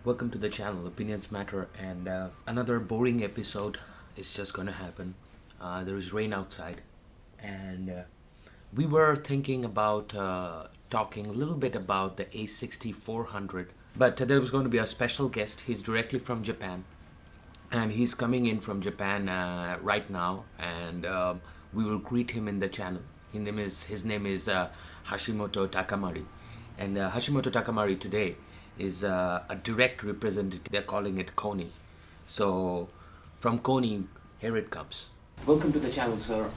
Welcome to the channel, Opinions Matter, and another boring episode is just gonna happen. There is rain outside, and we were thinking about talking a little bit about the A6400, but there was going to be a special guest. He's directly from Japan, and he's coming in from Japan right now, and we will greet him in the channel. His name is Hashimoto Takamari, and Hashimoto Takamari today is a direct representative. They're calling it Kony. So from Kony, here it comes. Welcome to the channel, sir.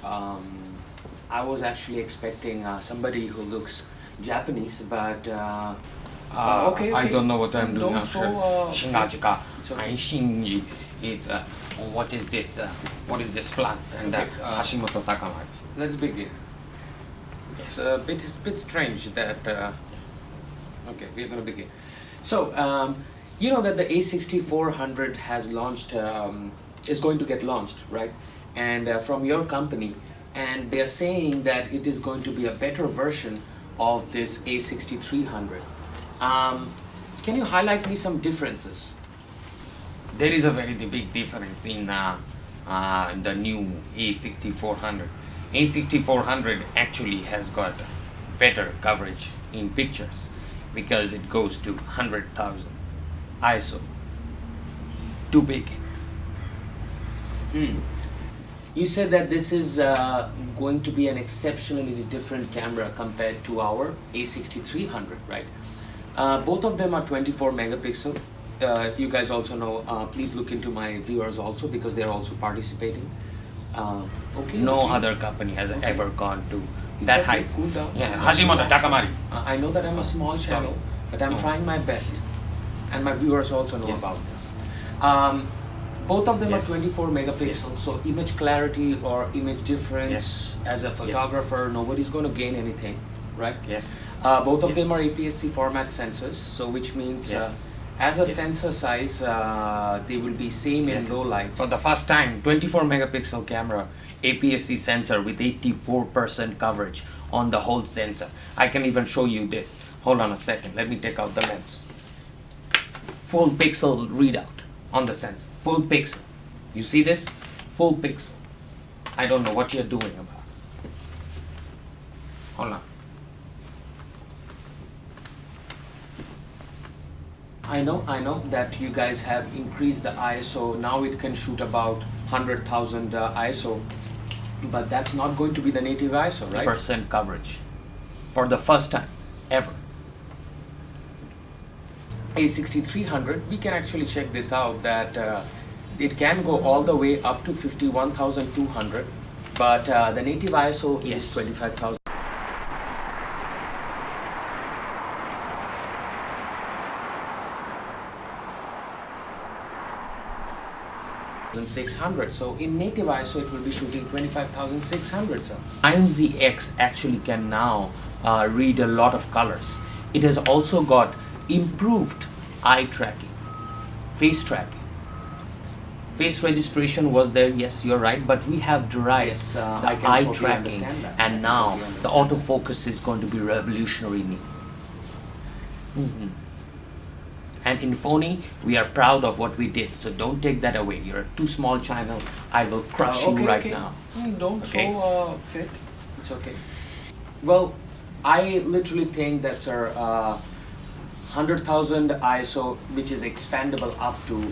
I was actually expecting somebody who looks Japanese, but okay. I don't know what I'm doing Don't show, actually. Shingajika. it's okay. I Shinji. What is this? What is this plant? And Okay, Hashimoto Takamari. Let's begin. It's a bit strange that. Okay, we're gonna begin. So, you know that the A6400 has launched, is going to get launched, right? And from your company, and they're saying that it is going to be a better version of this A6300. Can you highlight me some differences? There is a very big difference in the new A6400. A6400 actually has got better coverage in pictures because it goes to 100,000 ISO. Too big. You said that this is going to be an exceptionally different camera compared to our A6300, right? Both of them are 24 megapixel. You guys also know, please look into my viewers also because they're also participating. Okay. No okay. other company has Okay. ever gone to It's that okay, height. cool down. Yeah, Hashimoto Takamari. I know that I'm a small channel, but I'm Oh. trying my best, and my viewers also know Yes. about this. Both of them Yes. are 24 megapixels, so image clarity or image difference, Yes. as a photographer, nobody's going to gain anything, right? Yes. Both of Yes. them are APS-C format sensors, so which means Yes. as a Yes. sensor size, they will be same in Yes. low light. For the first time, 24 megapixel camera, APS-C sensor with 84% coverage on the whole sensor. I can even show you this. Hold on a second. Let me take out the lens. Full pixel readout on the sensor. Full pixel. You see this? Full pixel. I don't know what you're doing about it. Hold on. I know that you guys have increased the ISO. Now it can shoot about 100,000 ISO, but that's not going to be the native ISO, right? Percent coverage. For the first time ever. A6300, we can actually check this out that it can go all the way up to 51,200, but the native ISO is Yes. 25,000. So in native ISO it will be shooting 25,600, sir. BIONZ X actually can now read a lot of colors. It has also got improved eye tracking, face tracking. Face registration was there, yes, you're right, but we have derived Yes, the I can eye totally tracking, understand that. and I now totally the understand autofocus is going to be revolutionary new. And in Sony, we are proud of what we did, so don't take that away. You're a too small channel. I will crush you right now. Don't Okay. show fit. It's okay. Well, I literally think that, sir, 100,000 ISO, which is expandable up to,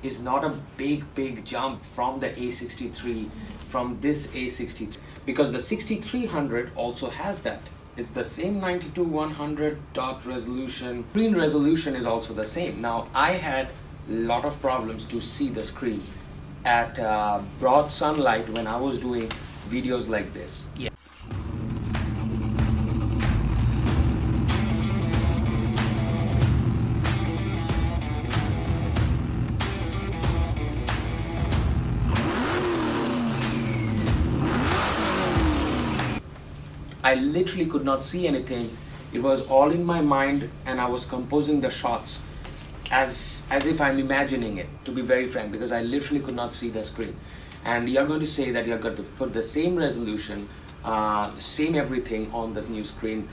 is not a big jump from the A63, from this A63, because the 6300 also has that. It's the same 92-100 dot resolution. Screen resolution is also the same. Now, I had a lot of problems to see the screen at broad sunlight when I was doing videos like this. Yeah. I literally could not see anything. It was all in my mind, and I was composing the shots as if I'm imagining it, to be very frank, because I literally could not see the screen. And you're going to say that you're going to put the same resolution, same everything on this new screen.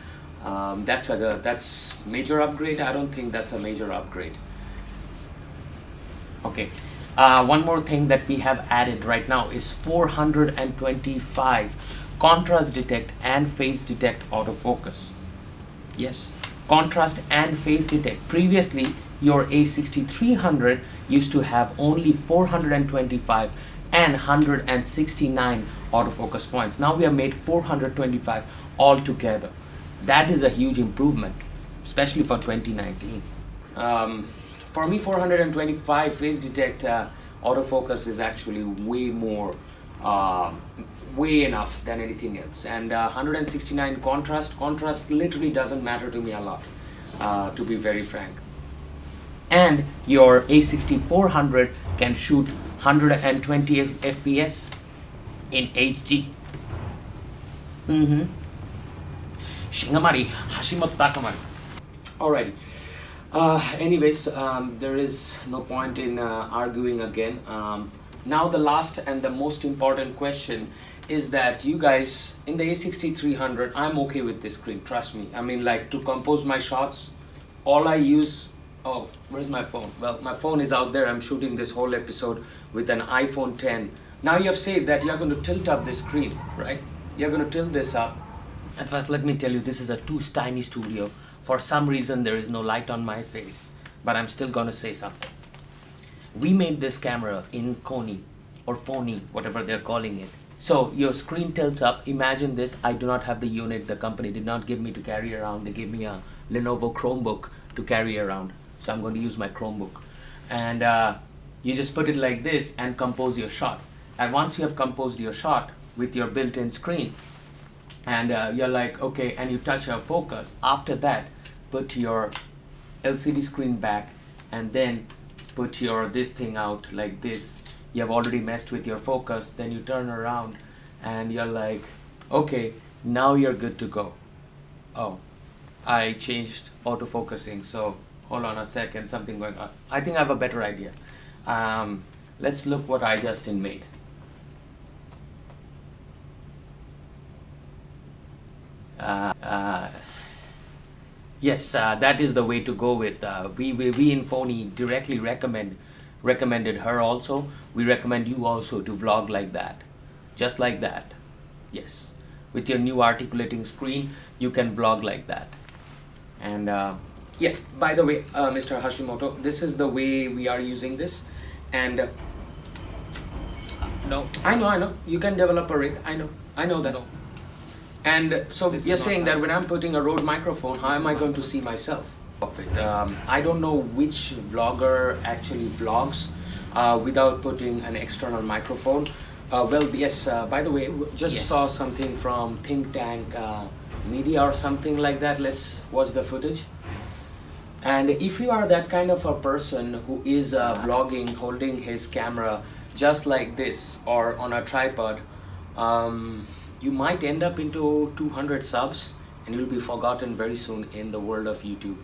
That's major upgrade. I don't think that's a major upgrade. Okay. One more thing that we have added right now is 425 contrast detect and phase detect autofocus. Yes, contrast and phase detect. Previously, your A6300 used to have only 425 and 169 autofocus points. Now we have made 425 all together. That is a huge improvement, especially for 2019. For me, 425 phase detect autofocus is actually way enough than anything else. And 169 contrast literally doesn't matter to me a lot, to be very frank. And your A6400 can shoot 120 FPS in HD. Shingamari, Hashimoto Takamari. Alrighty. Anyways, there is no point in arguing again. Now the last and the most important question is that you guys, in the A6300, I'm okay with this screen, trust me. I mean, like, to compose my shots, all I use, oh, where's my phone? Well, my phone is out there. I'm shooting this whole episode with an iPhone 10. Now you have said that you're going to tilt up this screen, right? You're going to tilt this up. At first, let me tell you, this is a tiny studio. For some reason, there is no light on my face, but I'm still going to say something. We made this camera in Kony or Phony, whatever they're calling it. So your screen tilts up. Imagine this. I do not have the unit. The company did not give me to carry around. They gave me a Lenovo Chromebook to carry around. So I'm going to use my Chromebook. And you just put it like this and compose your shot. And once you have composed your shot with your built-in screen, and you're like, okay, and you touch your focus. After that, put your LCD screen back and then put your this thing out like this. You have already messed with your focus. Then you turn around and you're like, okay, now you're good to go. Oh, I changed autofocusing. So hold on a second, something going on. I think I have a better idea. Let's look what ijustine made. Yes, that is the way to go with. We in Phony directly recommended her also. We recommend you also to vlog like that, just like that. Yes, with your new articulating screen, you can vlog like that. And yeah, by the way, Mr. Hashimoto, this is the way we are using this. And no, I know, you can develop a rig. I know that. No. And so you're saying that when I'm putting a Rode microphone, how am I going to see myself? I don't know which vlogger actually vlogs without putting an external microphone. Well, yes, by the way, just saw something from thinkmedia or something like that. Let's watch the footage. And if you are that kind of a person who is vlogging, holding his camera just like this or on a tripod, you might end up into 200 subs and you'll be forgotten very soon in the world of YouTube.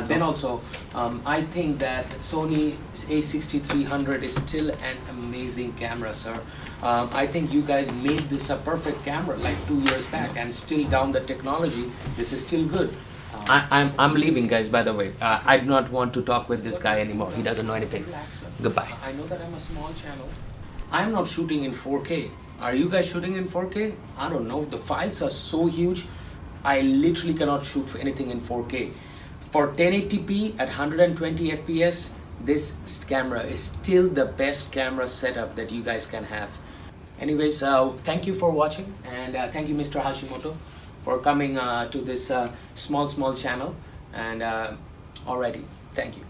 Then also, I think that Sony A6300 is still an amazing camera, sir. I think you guys made this a perfect camera like 2 years back, and still down the technology, this is still good. I'm leaving, guys, by the way. I do not want to talk with this guy anymore. He doesn't know anything. Goodbye. I know that I'm a small channel. I'm not shooting in 4K. Are you guys shooting in 4K? I don't know. The files are so huge. I literally cannot shoot for anything in 4K. For 1080p at 120 FPS, this camera is still the best camera setup that you guys can have. Anyways, thank you for watching, and thank you, Mr. Hashimoto, for coming to this small channel. And alrighty, thank you.